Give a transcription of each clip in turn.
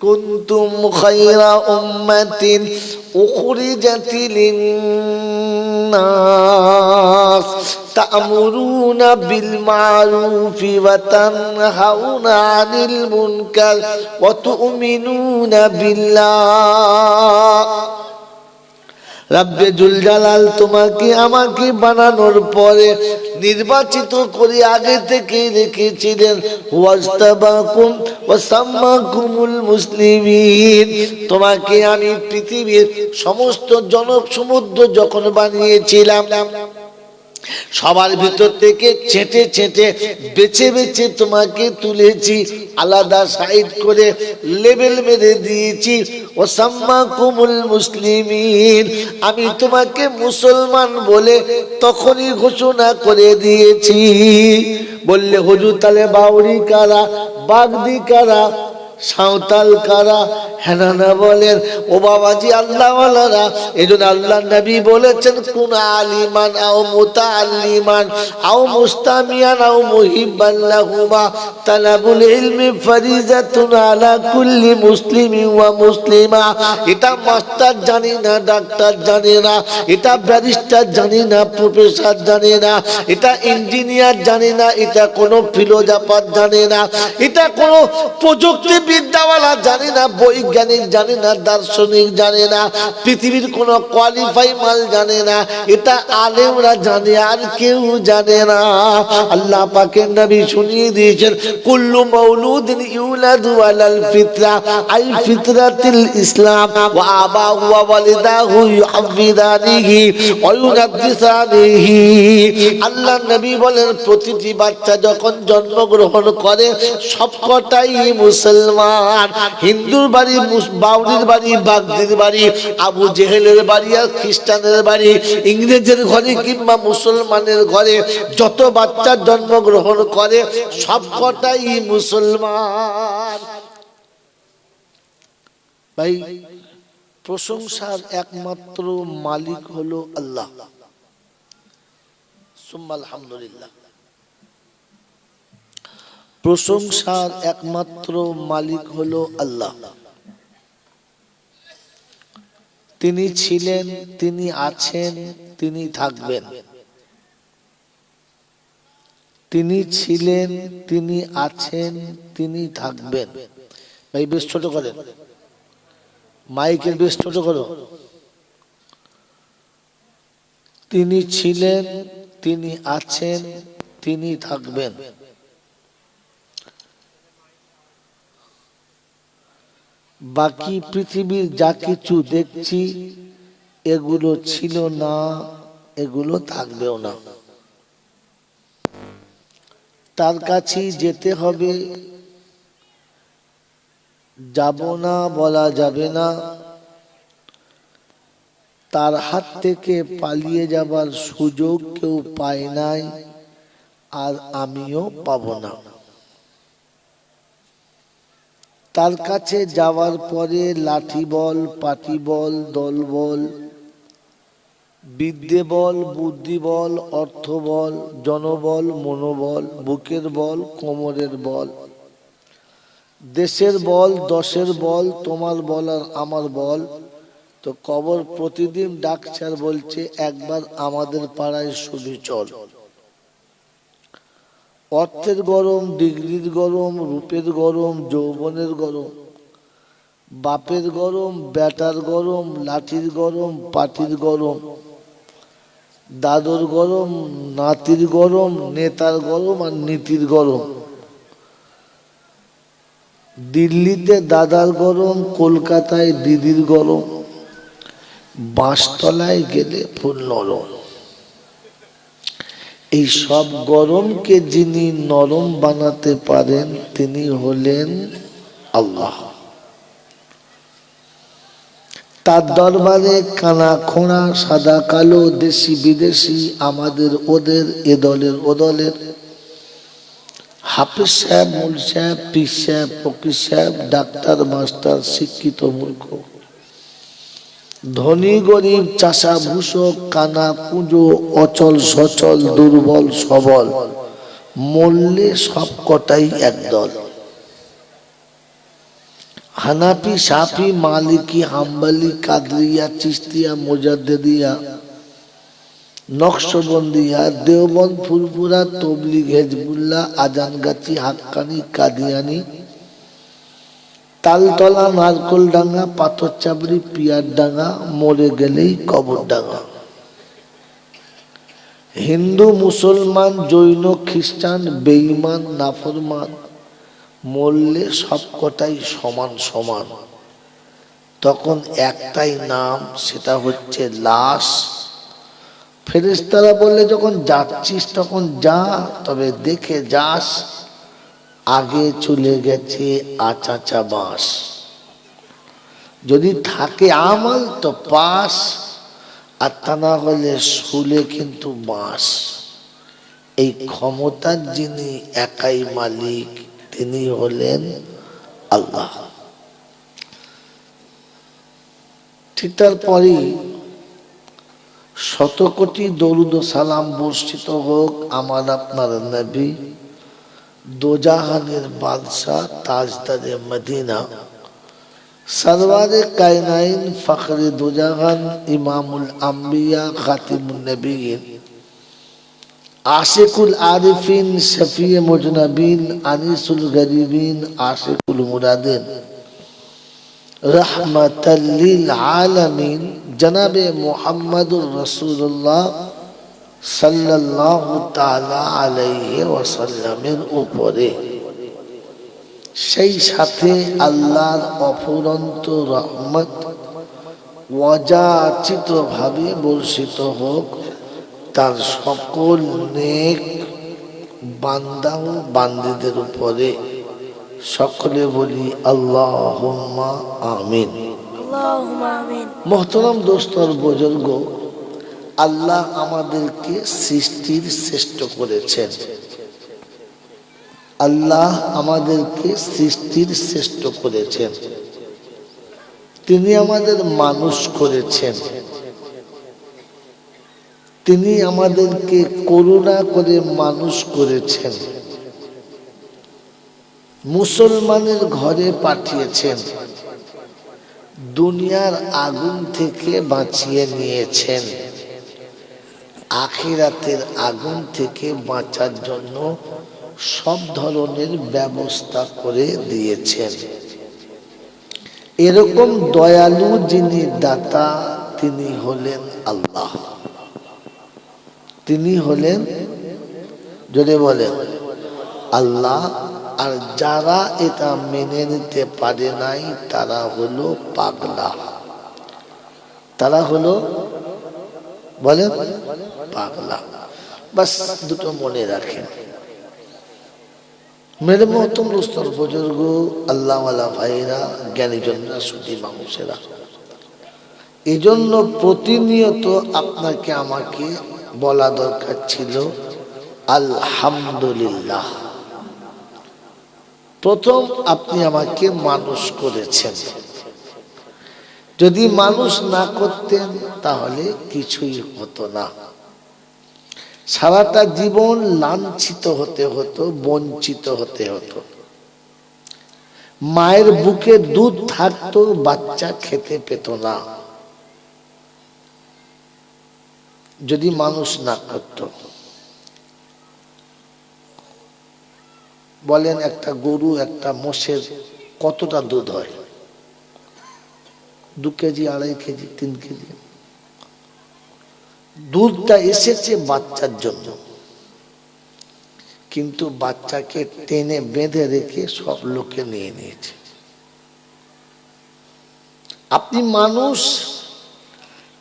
কুনতুম খায়রা উম্মাতিন উখরিজাত লিন-নাস তা'মুরুনা বিল মা'রুফি ওয়া তানহাউনা 'আনিল মুনকার ওয়া তু'মিনুনা বিল্লাহ। রব্বে জুল জালাল তোমাকে আমাকে বানানোর পরে নির্বাচিত করে আগে থেকে রেখেছিলেন। ওয়াজতাবাকুম ওয়া সাম্মাকুমুল মুসলিমিন, তোমাকে আমি পৃথিবীর সমস্ত জনক সমুদ্র যখন বানিয়েছিলাম সবার ভিতর থেকে ছেঁটে ছেঁটে বেছে বেছে তোমাকে তুলেছি, আলাদা সাইড করে লেবেল মেরে দিয়েছি। ওয়াসাম্মাকুমুল মুসলিমিন, আমি তোমাকে মুসলমান বলে তখনই ঘোষণা করে দিয়েছি। বললে হুজুর তাহলে বাউরি কারা, বাগদি কারা, সাঁওতাল কারা? হেনানা বলেন ও বাবাজি আল্লাহওয়ালারা, এজন্য আল্লাহ নবী বলেছেন কুন আলিমান আও মুতাআল্লিমান আও মুস্তামিয়ান আও মুহিব্বান লাহুমা তালাবুল ইলমি ফরিজাতুন আলা কুল্লি মুসলিমিন ওয়া মুসলিমা। এটা মাস্টার জানি না, ডাক্তার জানে না, এটা ব্যারিস্টার জানি না, প্রফেসর জানে না, এটা ইঞ্জিনিয়ার জানে না, এটা কোনো ফিলোজফার জানে না, এটা কোনো প্রযুক্তি বিদ্যাওয়ালা জানে না, বৈজ্ঞানিক জানে না, দার্শনিক জানে না, পৃথিবীর কোন কোয়ালিফাই মাল জানে না, এটা আলেমরা জানে, আর কেউ জানে না। আল্লাহ পাকের নবী শুনিয়ে দিয়েছেন কুল্লু মাউলুদিন ইউলাদু আলাল ফিতরা আই ফিতরাতিল ইসলাম ওয়া আবাহু ওয়া ওয়ালিদাহু ইউহাফিদানিহি ওয়া ইউনাদ্দিসানিহি। আল্লাহ নবী বলেন প্রতিটি বাচ্চা যখন জন্মগ্রহণ করে সবকটাই মুসলমান। হিন্দুর বাড়ি, বাউরির বাড়ি, বাগদির বাড়ি, আবু জেহেলের বাড়ি আর খ্রিস্টানের বাড়ি, ইংরেজের ঘরে কিংবা মুসলমানের ঘরে যত বাচ্চা জন্মগ্রহণ করে সবকটাই মুসলমান। ভাই প্রশংসার একমাত্র মালিক হলো আল্লাহ। সুম্মা আলহামদুলিল্লাহ। প্রশংসার একমাত্র মালিক হলো আল্লাহ। তিনি ছিলেন, তিনি আছেন, তিনি থাকবেন। তিনি ছিলেন, তিনি আছেন, তিনি থাকবেন। ভাই বেশ ছোট করেন, মাইকের বেশ ছোট করো। তিনি ছিলেন, তিনি আছেন, তিনি থাকবেন। বাকি পৃথিবীর যা কিছু দেখছি এগুলো ছিল না, এগুলো থাকবেও না। তার কাছেই যেতে হবে, যাব না বলা যাবে না। তার হাত থেকে পালিয়ে যাবার সুযোগ কেউ পায় নাই, আর আমিও পাব না। তার কাছে যাওয়ার পরে লাঠি বল, পাটি বল, দল বল, বিদ্যে বল, বুদ্ধি বল, অর্থ বল, জনবল, মনোবল, বুকের বল, কোমরের বল, দেশের বল, দশের বল, তোমার বল আর আমার বল। তো কবর প্রতিদিন ডাকছে আর বলছে একবার আমাদের পাড়ায় শুনি চল। অর্থের গরম, ডিগ্রির গরম, রূপের গরম, যৌবনের গরম, বাপের গরম, বেটার গরম, লাঠির গরম, পাটির গরম, দাদর গরম, নাতির গরম, নেতার গরম আর নীতির গরম। দিল্লিতে দাদার গরম, কলকাতায় দিদির গরম, বাঁশতলায় গেলে ফুল নরম। এই সব গরমকে যিনি নরম বানাতে পারেন তিনি হলেন আল্লাহ। তার দরবারে কানা খোঁড়া, সাদা কালো, দেশি বিদেশি, আমাদের ওদের, এ দলের ও দলের, হাফেজ সাহেব, মুল সাহেব, পীর সাহেব, ফকির সাহেব, ডাক্তার, মাস্টার, শিক্ষিত মূর্খ, ধনী গরিব, চাষা ভূষক, কানা কুঁজো, অচল সচল, দুর্বল সবল, মরলে সব কটাই একদল। হানাফি, শাফি, মালিকি, হাম্বলি, কাদরিয়া, চিশতিয়া, মুজাদ্দিদিয়া, নকশবন্দিয়া, দেওবন্দ, ফুরফুরা, তবলিগ, হেজবুল্লাহ, আজানগাছি, হাক্কানি, কাদিয়ানি, তালতলা, নারকোলডাঙ্গা, পাথরচাবড়ি, পিয়ারডাঙ্গা, মরে গেলেই কবরডাঙ্গা। হিন্দু, মুসলমান, জৈন, খ্রিস্টান, বেঈমান, নাফরমান, মরলে সবকটাই সমান সমান। তখন একটাই নাম, সেটা হচ্ছে লাশ। ফেরেশতারা বললে যখন যাচ্ছিস তখন যা, তবে দেখে যাস আগে চলে গেছে আচাচা বাস। যদি থাকে আমল তো পাস, আর তা না হলে শুলে কিন্তু বাস। এই ক্ষমতার যিনি একাই মালিক, তিনি হলেন আল্লাহ। ঠিক তারপরেই শত কোটি দরুদ ও সালাম বর্ষিত হোক আমার আপনার নবী, দোজাহানের বাদশাহ, তাজদারে মদিনা, সরওয়ারে কায়নাইন, ফখরে দোজাহান, ইমামুল আম্বিয়া, খাতিমুন নবিয়্যিন, আশিকুল আরিফিন, শফিয়ে মুজনবিন, আনিসুল গরিবিন, আশিকুল মুরাদিন, রহমাতাল লিল আলামিন, জনাবে মুহাম্মদুর রাসূলুল্লাহ সাল্লাল্লাহু তাআলা আলাইহি ওয়াসাল্লামের উপরে, সেই সাথে আল্লাহর অফুরন্ত রহমত অযাচিত ভাবে বর্ষিত হোক তার সকল নেক বান্দা ও বান্দীদের উপরে। সকলে বলি আল্লাহুম্মা আমিন। মোহতরম দোস্ত আর বুজুর্গ, আল্লাহ আমাদেরকে সৃষ্টির শ্রেষ্ঠ করেছেন। আল্লাহ আমাদেরকে সৃষ্টির শ্রেষ্ঠ করেছেন। তিনি আমাদের মানুষ করেছেন। তিনি আমাদেরকে করুণা করে মানুষ করেছেন। মুসলমানের ঘরে পাঠিয়েছেন। দুনিয়ার আগুন থেকে বাঁচিয়ে নিয়েছেন। আখিরাতের আগুন থেকে বাঁচার জন্য সব ধরনের ব্যবস্থা করে দিয়েছেন। এরকম দয়ালু যিনি দাতা, তিনি হলেন আল্লাহ। তিনি হলেন, যদি বলেন আল্লাহ। আর যারা এটা মেনে নিতে পারে নাই তারা হলো পাগলা। তারা হলো, বলেন, পাগলা। বাস দুটো মনে রাখেন। মেরে মহতম দোস্তর বুজুর্গ, আল্লাহওয়ালা ভাইরা, জ্ঞানীজনরা, সুধী মানুষেরা, এই জন্য প্রতিনিয়ত আপনাকে আমাকে বলা দরকার ছিল আলহামদুলিল্লাহ। প্রথম আপনি আমাকে মানুষ করেছেন। যদি মানুষ না করতেন তাহলে কিছুই হতো না। সারাটা জীবন লাঞ্ছিত হতে হতো, বঞ্চিত হতে হতো। মায়ের বুকে দুধ থাকতো, বাচ্চা খেতে পেত না, যদি মানুষ না করত। বলেন, একটা গরু, একটা মোষের কতটা দুধ হয়? 2 কেজি, 2.5 কেজি, 3 কেজি। দুধটা এসেছে বাচ্চার জন্য, কিন্তু বাচ্চাকে টেনে বেঁধে রেখে সব লোকে নিয়ে নিয়েছে। আপনি মানুষ,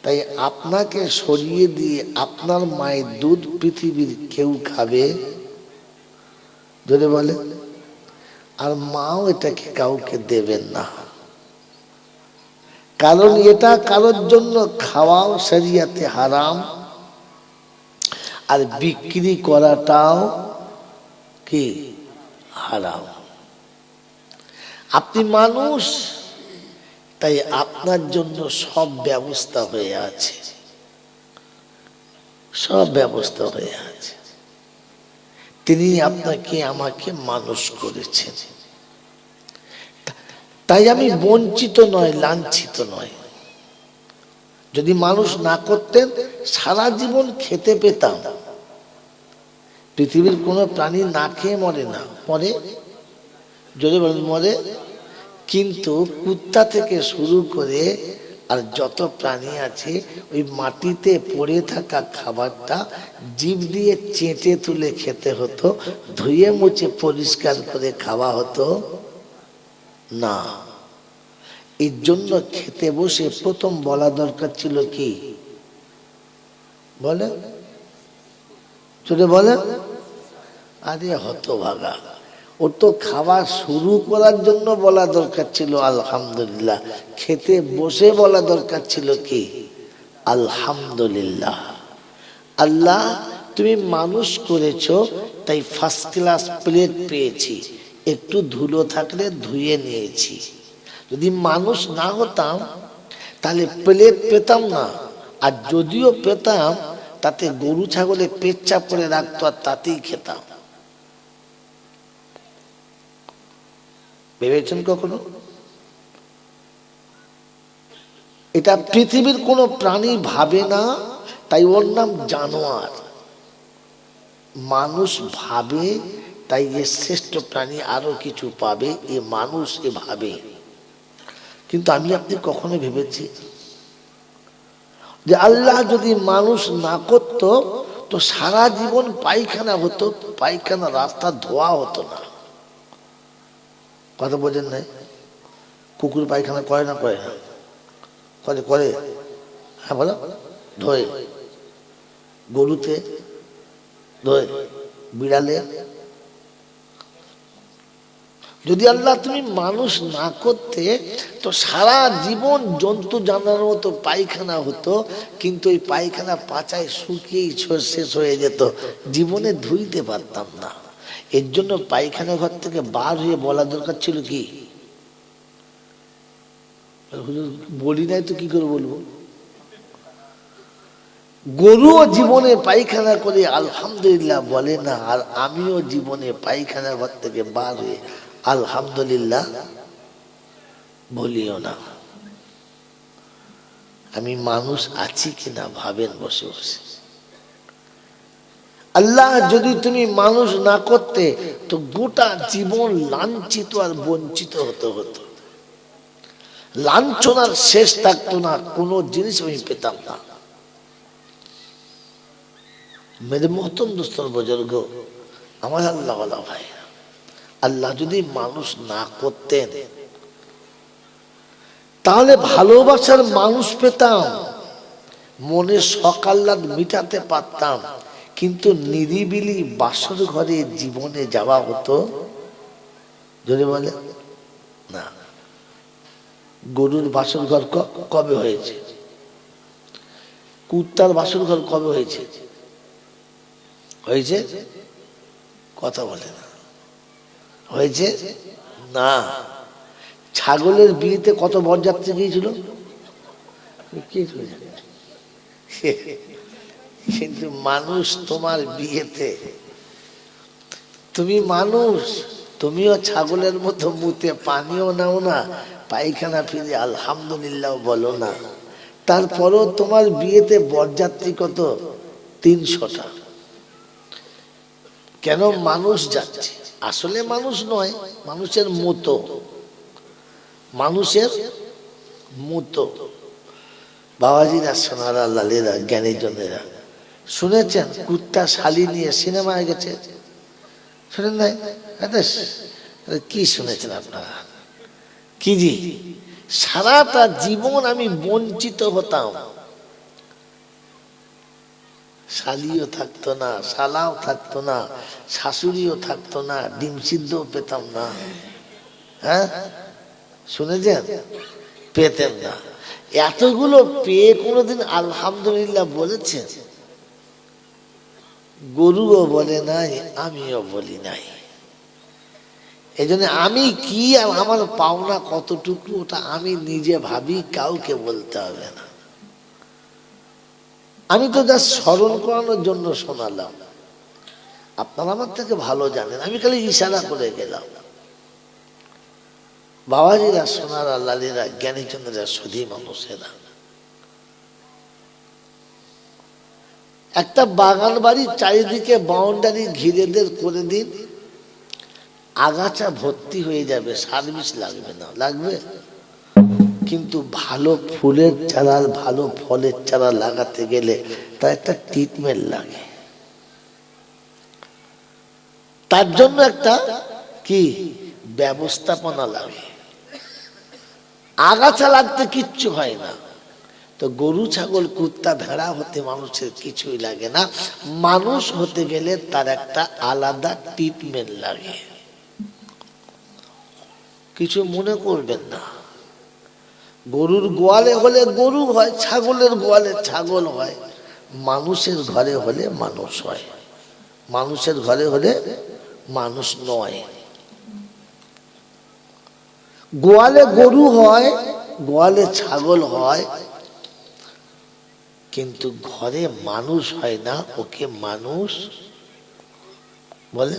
তাই আপনাকে সরিয়ে দিয়ে আপনার মায়ের দুধ পৃথিবীর কেউ খাবে? যদি বলে, আর মাও এটাকে কাউকে দেবেন না, কারণ এটা কারোর জন্য খাওয়াও শরিয়াতে হারাম, আর বিক্রি করাটাও কি হারাম। আপনি মানুষ, তাই আপনার জন্য সব ব্যবস্থা হয়ে আছে, সব ব্যবস্থা হয়ে আছে। তিনি আপনাকে আমাকে মানুষ করেছেন। তাই আমি বঞ্চিত নয়, লাঞ্ছিত নয়। যদি মানুষ না করতেন সারা জীবন খেতে পেতাম। পৃথিবীর কোনো প্রাণী না খেয়ে মরে না, মরে? যদি বলেন মরে। কিন্তু কুত্তা থেকে শুরু করে আর যত প্রাণী আছে ওই মাটিতে পড়ে থাকা খাবারটা জিভ দিয়ে চেটে তুলে খেতে হতো, ধুয়ে মুছে পরিষ্কার করে খাওয়া হতো না। এর জন্য খেতে বসে প্রথম বলা দরকার ছিল কি? বলে বলে, আরে হতভাগা, ও তো খাওয়া শুরু করার জন্য বলা দরকার ছিল আলহামদুলিল্লাহ, খেতে বসে বলা দরকার ছিল কি? আলহামদুলিল্লাহ। আল্লাহ তুমি মানুষ করেছো তাই ফার্স্ট ক্লাস প্লেট পেয়েছি, একটু ধুলো থাকলে ধুয়ে নিয়েছি। যদি মানুষ না হতাম তাহলে প্লেট পেতাম না, আর যদিও পেতাম তাতে গরু ছাগলে পেচ্ছাপ করে রাখতো আর তাতেই খেতাম। ভেবেছেন কখনো? এটা পৃথিবীর কোনো প্রাণী ভাবে না, তাই ওর নাম জানোয়ার। মানুষ ভাবে তাই এ শ্রেষ্ঠ প্রাণী, আরো কিছু পাবে। এ মানুষ এ ভাবে। কিন্তু আমি আপনি কখনো ভেবেছি যে আল্লাহ যদি মানুষ না করতো তো সারা জীবন পায়খানা হতো, পায়খানা রাস্তা ধোয়া হতো না? কথা বোঝেন নাই? কুকুর পায়খানা করে না? করে না? করে। হ্যাঁ বলো, ধোয়ে। গরুতে ধোয়ে, বিড়ালে। যদি আল্লাহ তুমি মানুষ না করতে তো সারা জীবন জন্তু জানার মতো পায়খানা হতো, কিন্তু ওই পায়খানা পাচায় শুকিয়েই শেষ হয়ে যেত, জীবনে ধুইতে পারতাম না। এর জন্য পায়খানা ঘর থেকে বার হয়ে বলা দরকার ছিল কি? বলি নাই তো কি করে বলবো? গরুও জীবনে পায়খানা করে আলহামদুলিল্লাহ বলে না, আর আমিও জীবনে পায়খানা ঘর থেকে বার হয়ে আলহামদুলিল্লাহ বলিও না। আমি মানুষ আছি কিনা ভাবেন বসে বসে। আল্লাহ যদি তুমি মানুষ না করতে তো গোটা জীবন লাঞ্ছিত আর বঞ্চিত হতে হতো। লাঞ্ছনার শেষ থাকতো না, কোনো জিনিস আমি পেতাম না। মেরে মোহতরম দোস্তর বুজুর্গ, আমার আল্লাহ ওয়ালা ভাই, আল্লাহ যদি মানুষ না করতেন তাহলে ভালোবাসার মানুষ পেতাম, মনে সকাল্লাদ মিটাতে পারতাম, কিন্তু নিরিবিলি বাসর ঘরে জীবনে যাওয়া হতো যদি বলে না। গরুর বাসর ঘর কবে হয়েছে? কুত্তার বাসর ঘর কবে হয়েছে? হয়েছে? কথা বলে না। হয়েছে না। ছাগলের বিয়েতে কত বরযাত্রী গিয়েছিল? কিন্তু মানুষ তোমার বিয়েতে, তুমি মানুষ, তুমিও ছাগলের মতো মুতে পানিও নাও না, পায়খানা ফিরে আলহামদুলিল্লাহ বলো না, তারপরও তোমার বিয়েতে বরযাত্রী কত? 300টা। কেন? মানুষ যাচ্ছে, আসলে মানুষ নয়, মানুষের মতো, মানুষের মতো। বাবাজিরা, সোনারা, লালেরা, জ্ঞানীজনেরা, শুনেছেন কুত্তা শালি নিয়ে সিনেমায় গেছে? শুনেন নাই? কি শুনেছেন আপনারা? কি জি, সারাটা জীবন আমি বঞ্চিত হতাম, শালিও থাকতো না, শালাও থাকতো না, শাশুড়িও থাকতো না, ডিম সিদ্ধও পেতাম না। হ্যাঁ শুনেছেন? পেতেন না। এতগুলো পেয়ে কোনোদিন আলহামদুলিল্লাহ বলেছেন? গরুও বলে নাই, আমিও বলি নাই। এই জন্য আমি কি আর আমার পাওনা কতটুকু ওটা আমি নিজে ভাবি, কাউকে বলতে হবে না। আমি তো যা স্মরণ করানোর জন্য শোনালাম, আপনারা আমার থেকে ভালো জানেন, আমি খালি ইশারা করে গেলাম। বাবাজিরা, সোনারা, লালীরা, জ্ঞানীজনেরা, সুধী মানুষেরা, একটা বাগান বাড়ির চারিদিকে বাউন্ডারি ঘিরেদের করে দিন, আগাছা ভর্তি হয়ে যাবে, সার্ভিস লাগবে না? লাগবে। কিন্তু ভালো ফুলের চারা, ভালো ফলের চারা লাগাতে গেলে তার একটা ট্রিটমেন্ট লাগে, তার জন্য একটা কি ব্যবস্থাপনা লাগে। আগাছা লাগতে কিচ্ছু হয় না। তো গরু, ছাগল, কুত্তা, ভেড়া হতে মানুষের কিছুই লাগে না। মানুষ হতে গেলে তার একটা আলাদা ট্রিটমেন্ট লাগে। কিছু মনে করবেন না। গরুর গোয়ালে হলে গরু হয়, ছাগলের গোয়ালে ছাগল হয়, মানুষের ঘরে হলে মানুষ হয়, মানুষের ঘরে হলে মানুষ নয়। গোয়ালে গরু হয়, গোয়ালে ছাগল হয়, কিন্তু ঘরে মানুষ হয় না, ওকে মানুষ বলে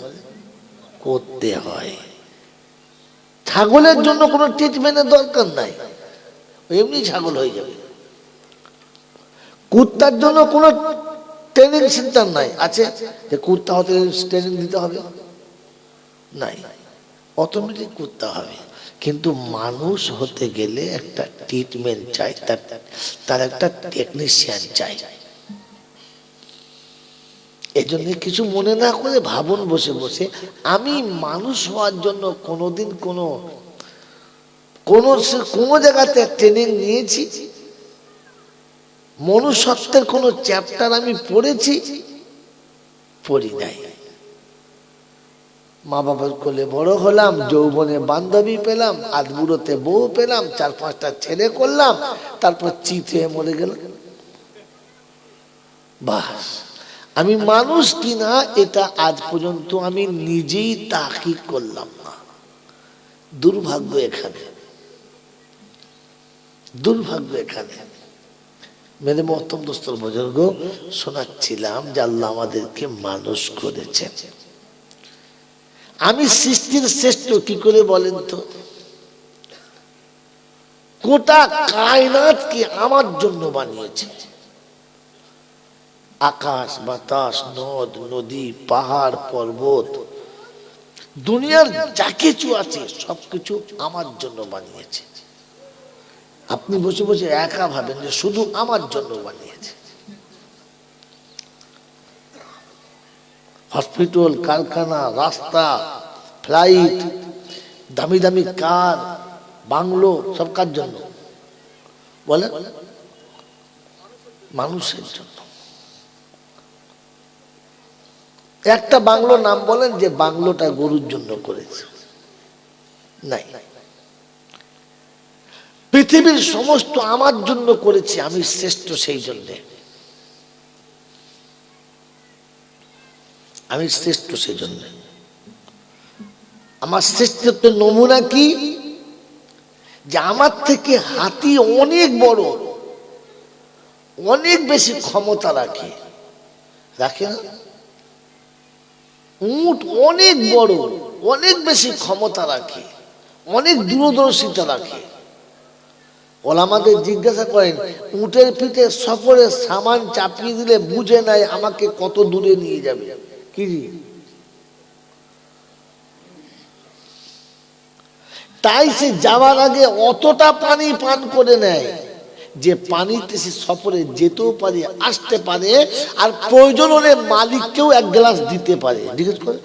করতে হয়। ছাগলের জন্য কোনো ট্রিটমেন্টের দরকার নাই, এমনি ছাগল হয়ে যাবে। কুত্তার জন্য কোনো ট্রেনিং সেন্টার নাই, আছে যে কুত্তা হতে ট্রেনিং দিতে হবে? নাই, অটোমেটিক কুত্তা হবে। কিন্তু মানুষ হতে গেলে একটা ট্রিটমেন্ট চাই, তার একটা টেকনিশিয়ান চাই। এই জন্য কিছু মনে না করে ভাবুন বসে বসে, আমি মানুষ হওয়ার জন্য কোনোদিন কোনো জায়গাতে ট্রেনিং নিয়েছি? মনুষ্যত্বের কোনো চ্যাপ্টার আমি পড়েছি? পড়ি নাই। মা বাবার কোলে বড় হলাম, যৌবনে বান্ধবী পেলাম, আধবুড়োতে বউ পেলাম, 4-5টা ছেলে করলাম, তারপর চিতে মরে গেল। বাস, আমি মানুষ কিনা এটা আজ পর্যন্ত আমি নিজেই তাকিদ করলাম না। দুর্ভাগ্য এখানে, দুর্ভাগ্য এখানে। মেরে মহতম দোস্তর বুজুর্গ, শোনাচ্ছিলাম যে আল্লাহ আমাদেরকে মানুষ করেছেন। আমি সৃষ্টির শ্রেষ্ঠ কি করে বলেন তো? গোটা কায়নাতকে আমার জন্য বানিয়েছে। আকাশ, বাতাস, নদ, নদী, পাহাড়, পর্বত, দুনিয়ার যা কিছু আছে সবকিছু আমার জন্য বানিয়েছে। আপনি বসে বসে একা ভাবেন যে শুধু আমার জন্য বানিয়েছে। হসপিটাল, কারখানা, রাস্তা, ফ্লাইট, দামি দামি কার, বাংলো, সব কার জন্য বলে? মানুষের জন্য। একটা বাংলো নাম বলেন যে বাংলোটা গরুর জন্য করেছে? নাই। পৃথিবীর সমস্ত আমার জন্য করেছি, আমি শ্রেষ্ঠ সেই জন্যে, আমি শ্রেষ্ঠ সেই জন্যে। আমার শ্রেষ্ঠত্বের নমুনা কি? যে আমার থেকে হাতি অনেক বড়, অনেক বেশি ক্ষমতা রাখে, রাখে না? উট অনেক বড়, অনেক বেশি ক্ষমতা রাখে, অনেক দূরদর্শিতা রাখে। ওলামাদের জিজ্ঞাসা করেন, উটের পিঠে সফরে সামান চাপিয়ে দিলে বুঝে নেয় আমাকে কত দূরে নিয়ে যাবে। কি তাই সে যাওয়ার আগে অতটা পানি পান করে নেয় যে পানিতে সে সফরে যেতেও পারে, আসতে পারে, আর প্রয়োজন হলে মালিককেও এক গ্লাস দিতে পারে। জিজ্ঞেস করে।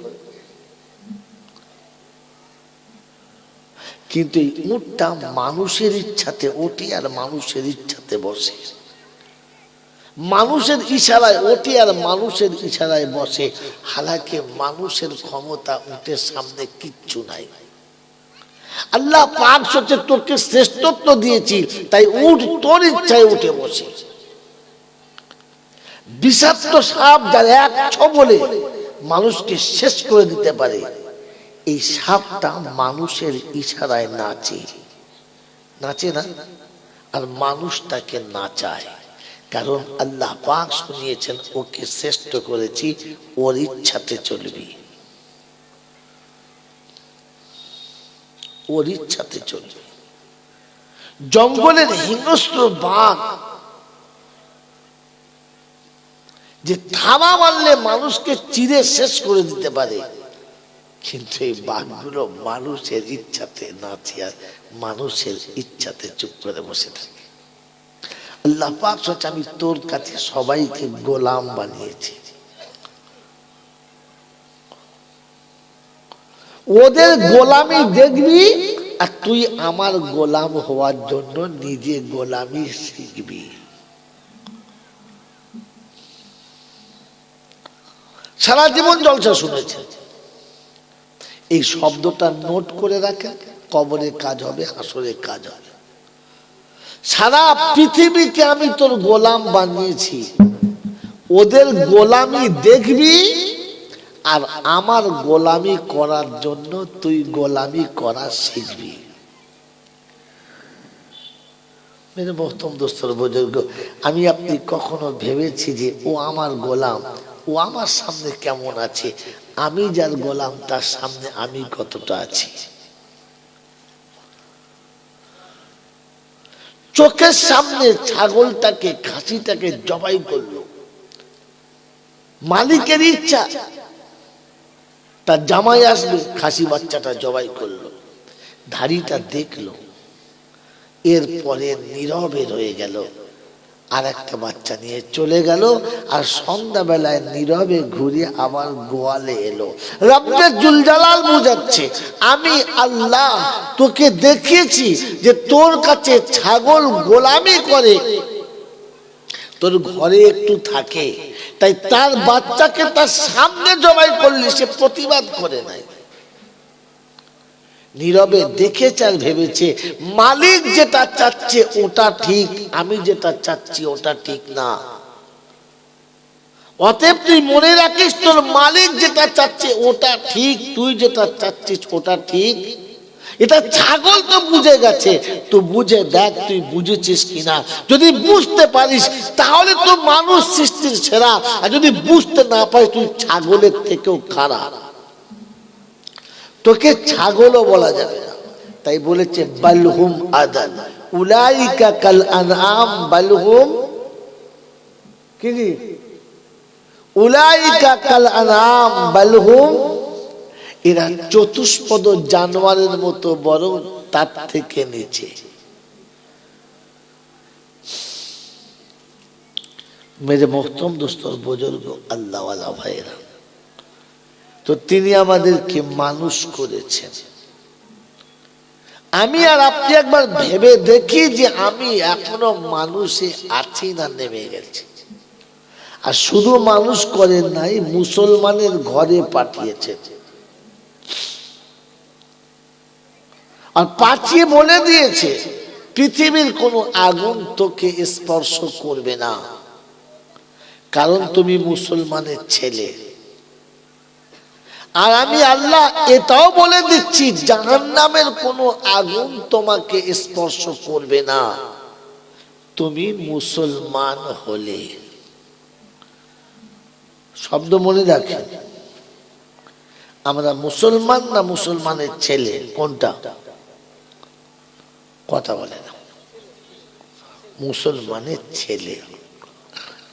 কিন্তু এই উটটা মানুষের ইচ্ছাতে ওঠে আর মানুষের ইচ্ছাতে বসে, মানুষের ইশারায় ওঠে আর মানুষের ইশারায় বসে। হালাকে মানুষের ক্ষমতা উটের সামনে কিচ্ছু নাই। আল্লাহ পাক সত্যি তোকে শ্রেষ্ঠত্ব দিয়েছি, তাই উট তোর ইচ্ছায় উঠে বসে। বিষাক্ত সাপ যার এক ছোবলে মানুষকে শেষ করে দিতে পারে, এই সাপটা মানুষের ইশারায় নাচে, নাচে না? আর মানুষ তাকে নাচায়, কারণ আল্লাহ পাক শুনিয়েছেন ওকে শ্রেষ্ঠ করেছি, ওর ইচ্ছাতে চলবি। ওর ইচ্ছাতে চলবে। জঙ্গলের হিংস্র বাঘ যে থাবা মারলে মানুষকে চিরে শেষ করে দিতে পারে, কিন্তু এই বাঘগুলো মানুষের ইচ্ছাতে নাচে আর মানুষের ইচ্ছাতে চুপ করে বসে থাকে। আল্লাহ পাক বলছে, আমি তোর কাছে সবাইকে গোলাম বানিয়েছি, ওদের গোলামি দেখবি আর তুই আমার গোলাম হওয়ার জন্য নিজে গোলামি শিখবি। সারা জীবন জলসা শুনেছেন, এই শব্দটা নোট করে রাখেন, কবরে কাজ হবে, হাসরে কাজ হবে। সারা পৃথিবীকে আমি তোর গোলাম বানিয়েছি, ওদের গোলামি দেখবি আর আমার গোলামি করার জন্য তুই গোলামি করা শিখবি। মেরে মোহতরম দোস্তর বুজুর্গ, আমি আপনি কখনো ভেবেছি যে ও আমার গোলাম, ও আমার সামনে কেমন আছে, আমি যার গোলাম তার সামনে আমি কতটা আছি? চোখের সামনে ছাগলটাকে খাসিটাকে জবাই করলো, মালিকের ইচ্ছা তার জামাই আসবে, খাসি বাচ্চাটা জবাই করলো, ধাড়িটা দেখলো, এরপরে নীরবে রয়ে গেল, আর একটা বাচ্চা নিয়ে চলে গেল, আর সন্ধ্যাবেলায় নীরবে ঘুরে আবার গোয়ালে এলো। রব্বে জুল জালাল বুঝাচ্ছে, আমি আল্লাহ তোকে দেখিয়েছি যে তোর কাছে ছাগল গোলামি করে, তোর ঘরে একটু থাকে, তাই তার বাচ্চাকে তার সামনে জবাই করলি, সে প্রতিবাদ করে নাই, নীরবে দেখেছে আর ভেবেছে মালিক যেটা চাচ্ছে ওটা ঠিক, আমি যেটা চাচ্ছি ওটা ঠিক না। অতএব তুই মনে রাখিস তোর মালিক যেটা চাচ্ছে ওটা ঠিক, তুই যেটা চাচ্ছিস ওটা ঠিক। এটা ছাগল তো বুঝে গেছে, তো বুঝে দেখ তুই বুঝেছিস কিনা। যদি বুঝতে পারিস তাহলে তো মানুষ সৃষ্টির সেরা, আর যদি বুঝতে না পারিস তুই ছাগলের থেকেও খারাপ, তোকে ছাগলও বলা যাবে না। তাই বলেছে বালহুম আদাল উলাইকা কাল আনআম বালহুম কি উলাইকা কাল আনআম বালহুম, এরা চতুষ্পদ জানোয়ারের মতো, বরং তার থেকে নিচে। মেরে মোহতরম দোস্তর বুজুর্গ আল্লাহ ওয়ালা ভাইরা, তো তিনি আমাদেরকে মানুষ করেছেন। আমি আর আপনি একবার ভেবে দেখি যে আমি এখনো মানুষে আছি না নেমে গেছি। আর শুধু মানুষ করেন নাই, মুসলমানের ঘরে পাঠিয়েছেন, আর পাঠিয়ে বলে দিয়েছে পৃথিবীর কোনো আগুন তোকে স্পর্শ করবে না, কারণ তুমি মুসলমানের ছেলে। আর আমি আল্লাহ এটাও বলে দিচ্ছি জাহান্নামের কোনো আগুন তোমাকে স্পর্শ করবে না, তুমি মুসলমান হলে। শব্দ মনে রাখেন, আমরা মুসলমান না মুসলমানের ছেলে, কোনটা? কথা বলে না, মুসলমানের ছেলে।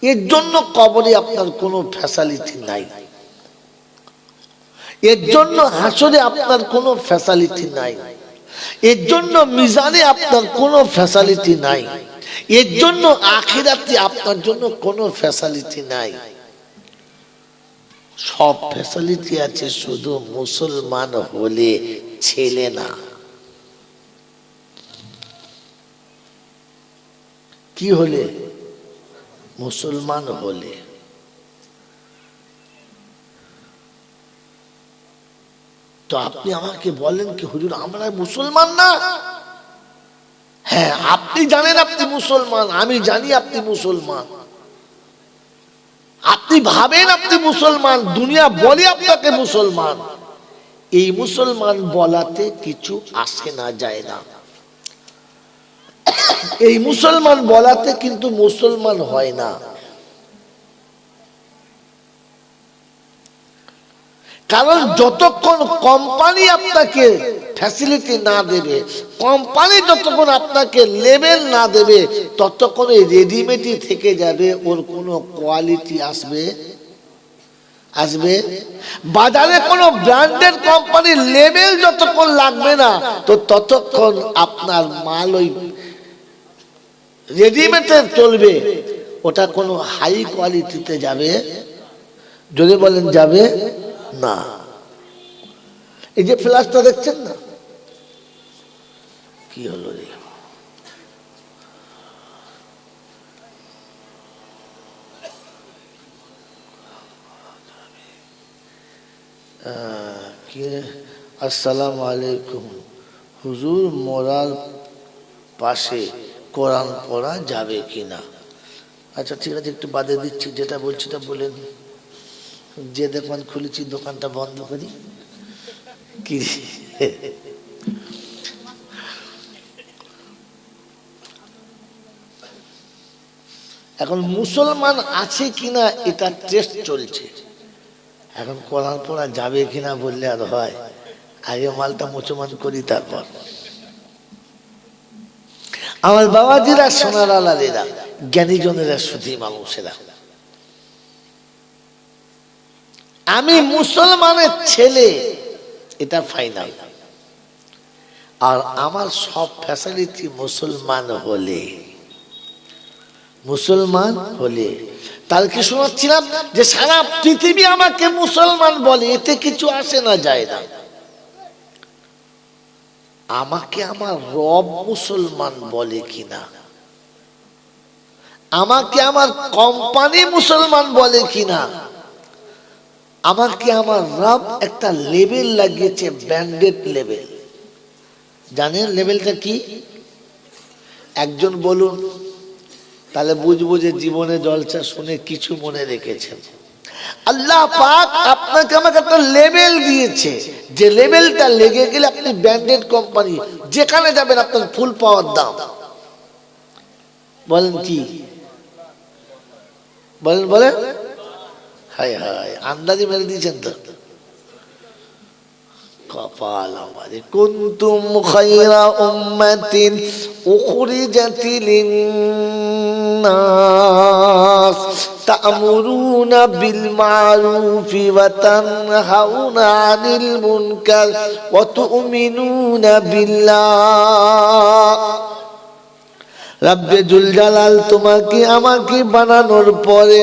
এর জন্য কবরে আপনার কোনো ফ্যাসিলিটি নাই, এর জন্য হাসরে আপনার কোনো ফ্যাসিলিটি নাই, এর জন্য মিজানে আপনার কোনো ফ্যাসিলিটি নাই, এর জন্য আখিরাতে আপনার জন্য কোনো ফ্যাসিলিটি নাই। সব ফ্যাসিলিটি আছে, শুধু মুসলমান হলে ছেলে না। কি হলে? মুসলমান হলে। তো আপনি আমাকে বলেন কি হুজুর আমরা মুসলমান না? হ্যাঁ, আপনি জানেন আপনি মুসলমান, আমি জানি আপনি মুসলমান, আপনি ভাবেন আপনি মুসলমান, দুনিয়া বলে আপনাকে মুসলমান। এই মুসলমান বলাতে কিছু আসে না, যায় না। এই মুসলমান বলাতে কিন্তু মুসলমান হয় না। কারণ যতক্ষণ কোম্পানি আপনাকে ফ্যাসিলিটি না দেবে, কোম্পানি যতক্ষণ আপনাকে লেভেল না দেবে, ততক্ষণ রেডিমেডই থেকে যাবে, ওর কোনো কোয়ালিটি আসবে বাজারে কোনো ব্র্যান্ডেড কোম্পানির লেভেল যতক্ষণ লাগবে না, তো ততক্ষণ আপনার মাল ওই রেডিমেডের চলবে, ওটা কোনো হাই কোয়ালিটিতে যাবে, যদি বলেন যাবে না। এই যে ফ্ল্যাশটা দেখছেন না, কি হলো রে, আসসালামু আলাইকুম হুজুর, মরার পাশে কোরআন পড়া যাবে কিনা? আচ্ছা ঠিক আছে, একটু বাদে দিচ্ছি, যেটা বলছি তা বলেন। যে দোকান খুলেছি দোকানটা বন্ধ করি কি? এখন মুসলমান আছে কিনা এটা টেস্ট চলছে। এখন কোরআন পড়া যাবে কিনা বললে আর হয়? আগে মালটা মুসলমান করি, তারপর। আমার বাবাজিরা, সোনার আলালেরা, জ্ঞানীজনেরা, সুধী মানুষেরা, আমি মুসলমানের ছেলে, এটা ফাইনাল। আর আমার সব ফ্যাসিলিটি মুসলমান হলে তার কি শোনাচ্ছিলাম যে সারা পৃথিবী আমাকে মুসলমান বলে, এতে কিছু আসে না, যায় না। আমাকে আমার রব মুসলমান বলে কিনা, আমাকে আমার কোম্পানি মুসলমান বলে কিনা, আমাকে আমার রব একটা লেভেল লাগিয়েছে, ব্র্যান্ডেড লেভেল। জানেন লেভেলটা কি? একজন বলুন, তাহলে বুঝবো যে জীবনে জলসা শুনে কিছু মনে রেখেছেন। আল্লাহ পাক আপনাকে আমাকে একটা লেভেল দিয়েছে, যে লেভেলটা লেগে গেলে আপনি ব্র্যান্ডেড কোম্পানি যেখানে যাবেন আপনার ফুল পাওয়ার দাম। বলেন কি? বলেন। হায় হায়, আন্দাজি মেরে দিয়েছেন তো। কপাল আমারে। কুনতুম খায়রা উম্মাতিন উখরিজাত লিন-নাস তা'মুরুনা বিল মা'রুফি ওয়া তানহাউনা 'আনিল মুনকার ওয়া তু'মিনুনা বিল্লাহ। রব্বে জুল জালাল তোমাকে আমাকে বানানোর পরে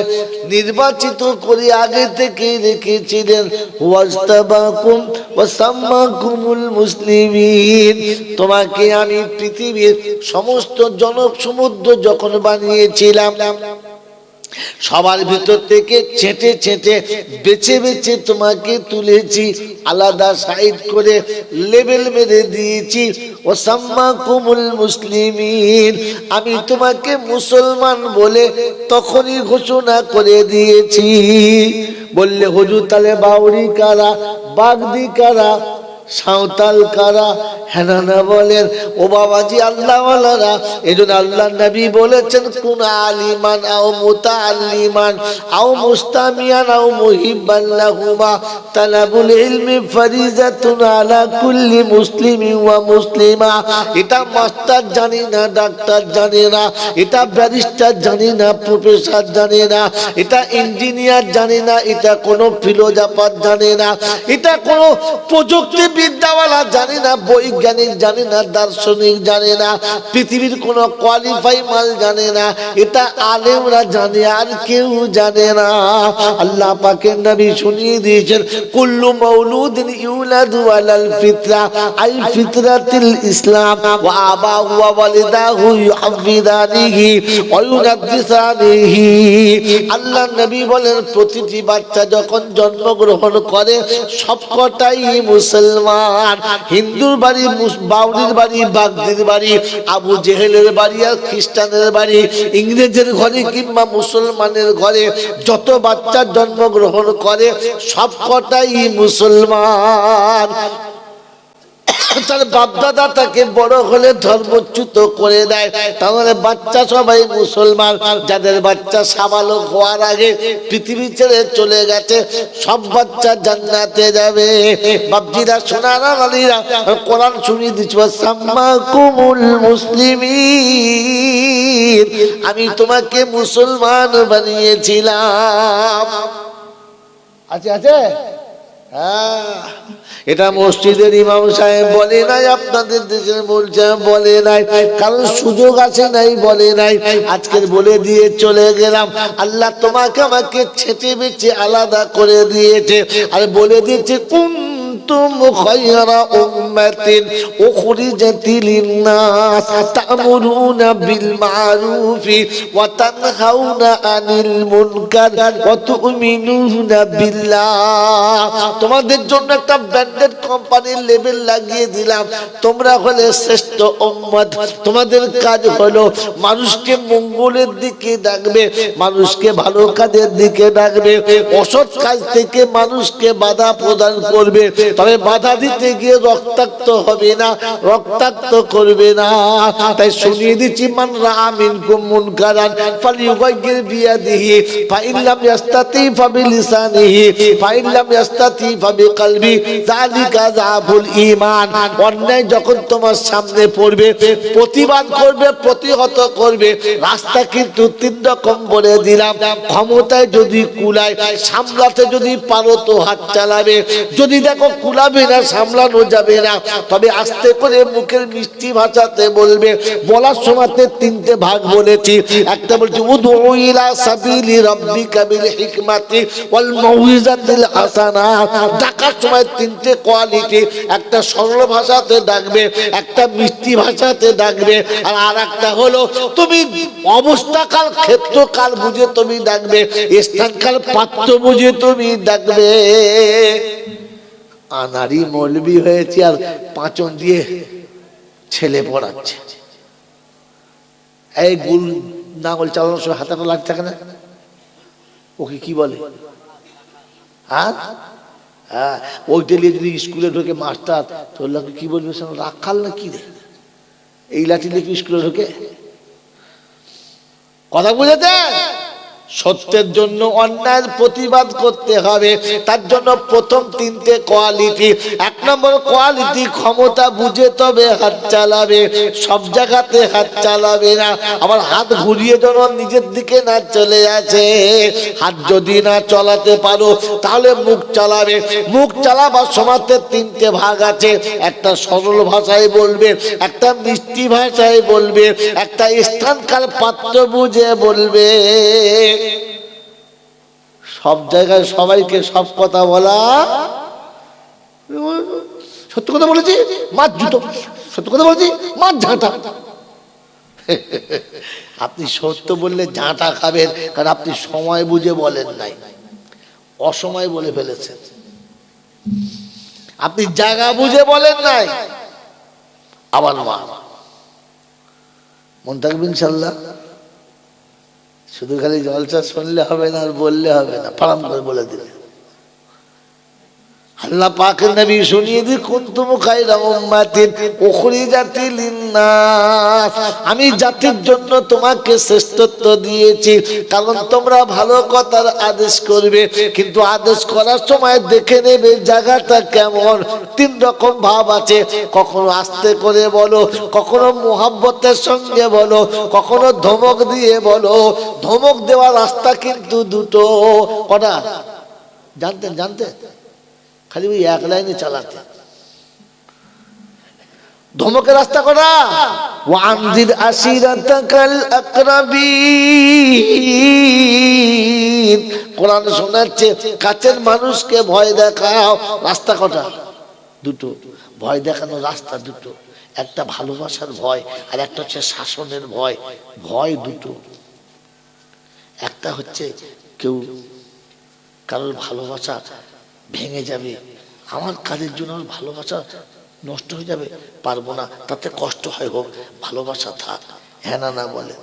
নির্বাচিত করে আগে থেকে রেখেছিলেন। ওয়াজতাবাকুম ওয়া সাম্মাকুমুল মুসলিমিন, তোমাকে আমি পৃথিবীর সমস্ত জনসমুদ্র যখন বানিয়েছিলাম, সবার ভিতর থেকে ছেঁটে ছেঁটে বেছে বেছে তোমাকে তুলেছি, আলাদা সাইড করে লেবেল মেরে দিয়েছি। ওয়াসাম্মাকুমুল মুসলিমিন, আমি তোমাকে মুসলমান বলে তখনই ঘোষণা করে দিয়েছি। বললে হুজুর তাহলে বাউরি কারা, বাগদি কারা, সাঁওতাল কারা? হেনানা বলেন, ও বাবাজি আল্লাহওয়ালারা, এজন্য আল্লাহ নবী বলেছেন, কুন আলিমান আও মুতাআল্লিমান আও মুস্তামিয়ান আও মুহিব্বান লাহুমা, তালাবুল ইলমি ফরিজাতুন আলা কুল্লি মুসলিমিন ওয়া মুসলিমা। এটা মাস্টার জানি না, ডাক্তার জানে না, এটা ব্যারিস্টার জানি না, প্রফেসর জানে না, এটা ইঞ্জিনিয়ার জানে না, এটা কোনো ফিলোজফার জানে না, এটা কোনো প্রযুক্তি বিদ্যাওয়ালা জানে না, বৈজ্ঞানিক জানে না, দার্শনিক জানে না, পৃথিবীর কোন কোয়ালিফাই মাল জানে না, এটা আলেমরা জানে, আর কেউ জানে না। আল্লাহ পাকের নবী শুনিয়ে দিয়েছেন, কুল্লু মাউলুদিন ইউলাদু আলাল ফিতরা, আই ফিতরাতিল ইসলাম, ওয়া আবাহু ওয়া ওয়ালিদাহু ইউহাফিদানিহি ওয়া ইউনাদ্দিসানিহি। আল্লাহ নবী বলেন, প্রতিটি বাচ্চা যখন জন্মগ্রহণ করে সবকটাই মুসলমান। হিন্দুর বাড়ি, বাউরির বাড়ি, বাগদির বাড়ি, আবু জেহেলের বাড়ি আর খ্রিস্টানের বাড়ি, ইংরেজের ঘরে কিংবা মুসলমানের ঘরে যত বাচ্চা জন্মগ্রহণ করে সবকটাই মুসলমান। তার বাপদাদা তাকে বড় হলে ধর্মচ্যুত করে দেয়, তাহলে বাচ্চা সবাই মুসলমান। যাদের বাচ্চা সাবালক হওয়ার আগে পৃথিবী ছেড়ে চলে গেছে, সব বাচ্চা জান্নাতে যাবে। বাপজিরা সোনারা আলীরা কোরআন শুনিয়ে দিচ্ছি, সাম্মাকুমুল মুসলিমিন, আমি তোমাকে মুসলমান বানিয়েছিলাম। আছে আছে, হ্যাঁ। এটা মসজিদের ইমাম সাহেব বলে নাই, আপনাদের দেশের বলছে বলে নাই, কারণ সুযোগ আছে নাই বলে নাই। আজকের বলে দিয়ে চলে গেলাম, আল্লাহ তোমাকে আমাকে ছেটে বেছে আলাদা করে দিয়েছে, আর বলে দিয়েছে কুনতুম খায়রা উম্মাতিন উখরিজাত লিন-নাস তা'মুরুনা বিল মা'রুফি ওয়া তানহাউনা আনিল মুনকার ওয়া তু'মিনুনা বিল্লাহ। তোমাদের জন্য একটা ব্র্যান্ডেড কোম্পানির লেবেল লাগিয়ে দিলাম, তোমরা হলে শ্রেষ্ঠ উম্মত। তোমাদের কাজ হলো মানুষকে মঙ্গলের দিকে ডাকবে, মানুষকে ভালো কাজের দিকে ডাকবে, অসৎ কাজ থেকে মানুষকে বাধা প্রদান করবে। তবে বাধা দিতে গিয়ে রক্তাক্ত হবে না, রক্তাক্ত করবে না। তাই শুনিয়ে দিচ্ছি, মান রাআ মিনকুম মুনকারান ফালিয়ুগাইয়ির বিয়াদিহি ফাইন লাম ইয়াস্তাতি ফাবিলিসানিহি ফাইন লাম ইয়াস্তাতি ফাবিকলবি যালিকা যাফুল ঈমান। অন্যায় যখন তোমার সামনে পড়বে, প্রতিবাদ করবে, প্রতিহত করবে। রাস্তা কিন্তু তিন রকম বলে দিলাম। ক্ষমতায় যদি কুলায়, সামলাতে যদি পারো তো হাত চালাবে, যদি দেখো কুলাবে না, সামলানো যাবে না, তবে আস্তে করে মুখের মিষ্টি ভাষাতে বলবে। বলার সময়তে তিনটে ভাগ বলেছি, একটা বলছি উদউ ইলা সাবিলি রাব্বিকা বিল হিকমাতি ওয়াল মাউইজাতিল হাসানা। ডাকার সময় তিনটে কোয়ালিটি, একটা সরল ভাষাতে ডাকবে, একটা মিষ্টি ভাষাতে ডাকবে, আর একটা হলো তুমি অবস্থাকাল ক্ষেত্রকাল বুঝে তুমি ডাকবে, স্থানকাল পাত্র বুঝে তুমি ডাকবে। আনারি মৌলবি হয়েছে আর পাঁচন দিয়ে ছেলে পড়াচ্ছে। এই গুল নাঙল চালানোর সময় হাতাটা লাগছে না, ওকে কি বলে? হ্যাঁ হ্যাঁ, ওইটা নিয়ে যদি স্কুলে ঢোকে মাস্টার, তোর লোকে কি বলবে? রাখাল না কি রে, এই লাঠি নিয়ে কি স্কুলে ঢোকে? কথা বুঝেছে? সত্যের জন্য অন্যায়ের প্রতিবাদ করতে হবে, তার জন্য প্রথম তিনটে কোয়ালিটি। এক নম্বর কোয়ালিটি, ক্ষমতা বুঝে তবে হাত চালাবে, সব জায়গাতে হাত চালাবে না। আবার হাত ঘুরিয়ে যেন নিজের দিকে না চলে আসে। হাত যদি না চালাতে পারো তাহলে মুখ চালাবে। মুখ চালাবার সময়তে তিনটে ভাগ আছে, একটা সরল ভাষায় বলবে, একটা মিষ্টি ভাষায় বলবে, একটা স্থানকাল পাত্র বুঝে বলবে। সব জায়গায় সবাইকে সব কথা বলা, সত্য কথা বলেছি মাছ জুতো, সত্য কথা বলেছি মাছ ঝাঁটা। আপনি সত্য বললে ঝাঁটা খাবেন, কারণ আপনি সময় বুঝে বলেন নাই, অসময় বলে ফেলেছেন। আপনি জায়গা বুঝে বলেন নাই। আবার মন থাকবে ইনশাল্লাহ। শুধু খালি জলসা শুনলে হবে না, আর বললে হবে না, ফারাম করে বলে দিলে। আল্লাহ পাকের নবী শুনিয়ে দি, কুনতুম খায়রা উম্মাতিন উখরিজাত লিন-নাস, আমি জাতির জন্য তোমাকে শ্রেষ্ঠত্ব দিয়েছি, কারণ তোমরা ভালো কথার আদেশ করবে, কিন্তু আদেশ করার সময় দেখে নেবে জায়গাটা কেমন। তিন রকম ভাব আছে, কখনো আস্তে করে বলো, কখনো মুহাব্বতের সঙ্গে বলো, কখনো ধমক দিয়ে বলো। ধমক দেওয়ার রাস্তা কিন্তু দুটো। কটা জানতেন? খালি ওই এক লাইনে চালাতে। ধমকের রাস্তা করা, ওয়ানজির আশিরাতাকাল আকরাবিন, কোরআন শোনাচ্ছে কাছের মানুষকে ভয় দেখাও। রাস্তা কটা? দুটো। ভয় দেখানো রাস্তা দুটো, একটা ভালোবাসার ভয়, আর একটা হচ্ছে শাসনের ভয়। ভয় দুটো। একটা হচ্ছে কেউ কারোর ভালোবাসা ভেঙে যাবে, আমার কাজের জন্য ভালোবাসা নষ্ট হয়ে যাবে, পারবো না, তাতে কষ্ট হয়, হোক, ভালোবাসা থাক, হ্যাঁ না বলে।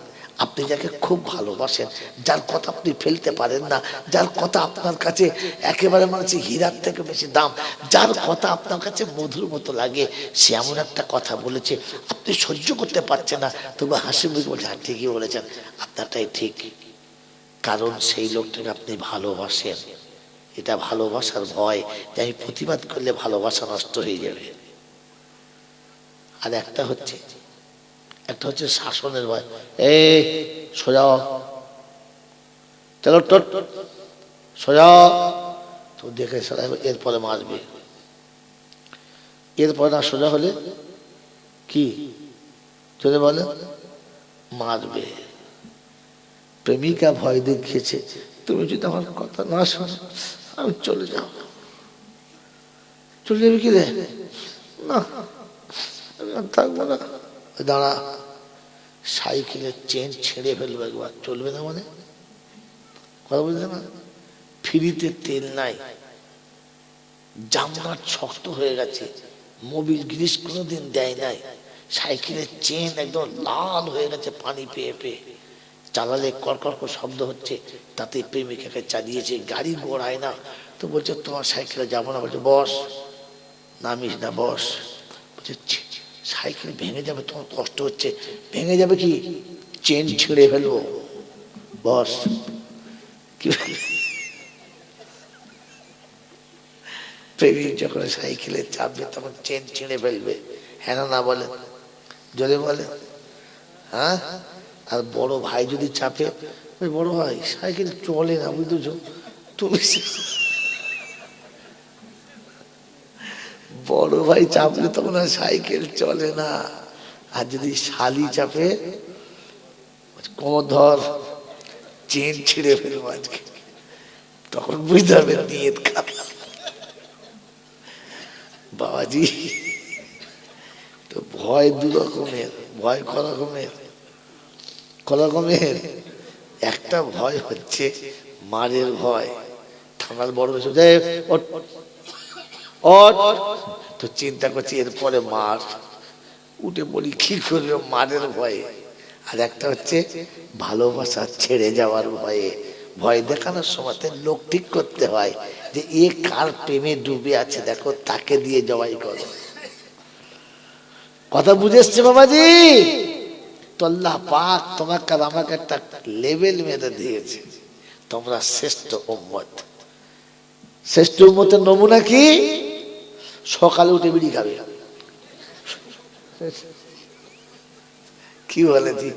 আপনি যাকে খুব ভালোবাসেন, যার কথা আপনি ফেলতে পারেন না, যার কথা আপনার কাছে একেবারে মানে হচ্ছে হীরার থেকে বেশি দাম, যার কথা আপনার কাছে মধুর মতো লাগে, সে এমন একটা কথা বলেছে আপনি সহ্য করতে পারছেন না, তবু হাসি মুখে বলছে হ্যাঁ ঠিকই বলেছেন, আপনারটাই ঠিক। কারণ সেই লোকটাকে আপনি ভালোবাসেন। এটা ভালোবাসার ভয় যে আমি প্রতিবাদ করলে ভালোবাসা নষ্ট হয়ে যাবে। আর একটা হচ্ছে শাসনের ভয়। এই সোজা চলো সোজা, তো দেখে এরপরে মারবে, এরপরে না সোজা হলে কি চলে বলে মারবে। প্রেমিকা ভয় দেখিয়েছে, তুমি যদি আমার কথা না শোনো আমি চলে যাও। চলে যাবে কি রে? না আমি আর থাকবো না। দাঁড়া, সাইকেলের চেন ছেড়ে ফেলবো একবার, চলবে না মানে কথা বুঝলে না? ফ্রিতে তেল নাই, জামনাট শক্ত হয়ে গেছে, মোবিল গ্রিস কোনোদিন দেয় নাই, সাইকেলের চেন একদম লাল হয়ে গেছে পানি পেয়ে পেয়ে, চালালে কড়কড় করে শব্দ হচ্ছে, তাতে প্রেমিকাকে চালিয়েছে, গাড়ি গড়ায় না, তো বলছে তোমার সাইকেলে যাবো না, বলছে বস, নামিস না বস। বলছে সাইকেল ভেঙে যাবে, তোমার কষ্ট হচ্ছে, ভেঙে যাবে কি, চেন ছিঁড়ে ফেলবো, বস। কি প্রেমিক যখন সাইকেলে চাপবে তখন চেন ছিঁড়ে ফেলবে, হ্যাঁ না বলে, জোরে বলে হ্যাঁ। আর বড় ভাই যদি চাপে, বড় ভাই সাইকেল চলে না বুঝতেছো তুমি, বড় ভাই চাপলে তখন আর সাইকেল চলে না। আর যদি শালি চাপে, কোমর ধর, চেন ছিঁড়ে ফেলবো আজকে, তখন বুঝতে হবে নিয়ত খারাপ। বাবাজি, তো ভয় দু রকমের, ভয় করকমের। একটা ভয় হচ্ছে মারের ভয়, থানার বড় বেশি তো চিন্তা করছি এরপরে মার, উঠে বলি কি করবে মারের ভয়ে। আর একটা হচ্ছে ভালোবাসা ছেড়ে যাওয়ার ভয়ে, ভয় দেখানোর সময় লোক ঠিক করতে হয় যে এ কার প্রেমে ডুবে আছে, দেখো তাকে দিয়ে জবাই করো। কথা বুঝে এসছে বাবাজি? তো আল্লাহ পাক তোমাকে আর আমাকে একটা লেভেল মেরে দিয়েছে, তোমরা শ্রেষ্ঠ উম্মত। শ্রেষ্ঠ উম্মতের নমুনা কি? সকালে উঠে বিড়ি খাবে, কি বলে ঠিক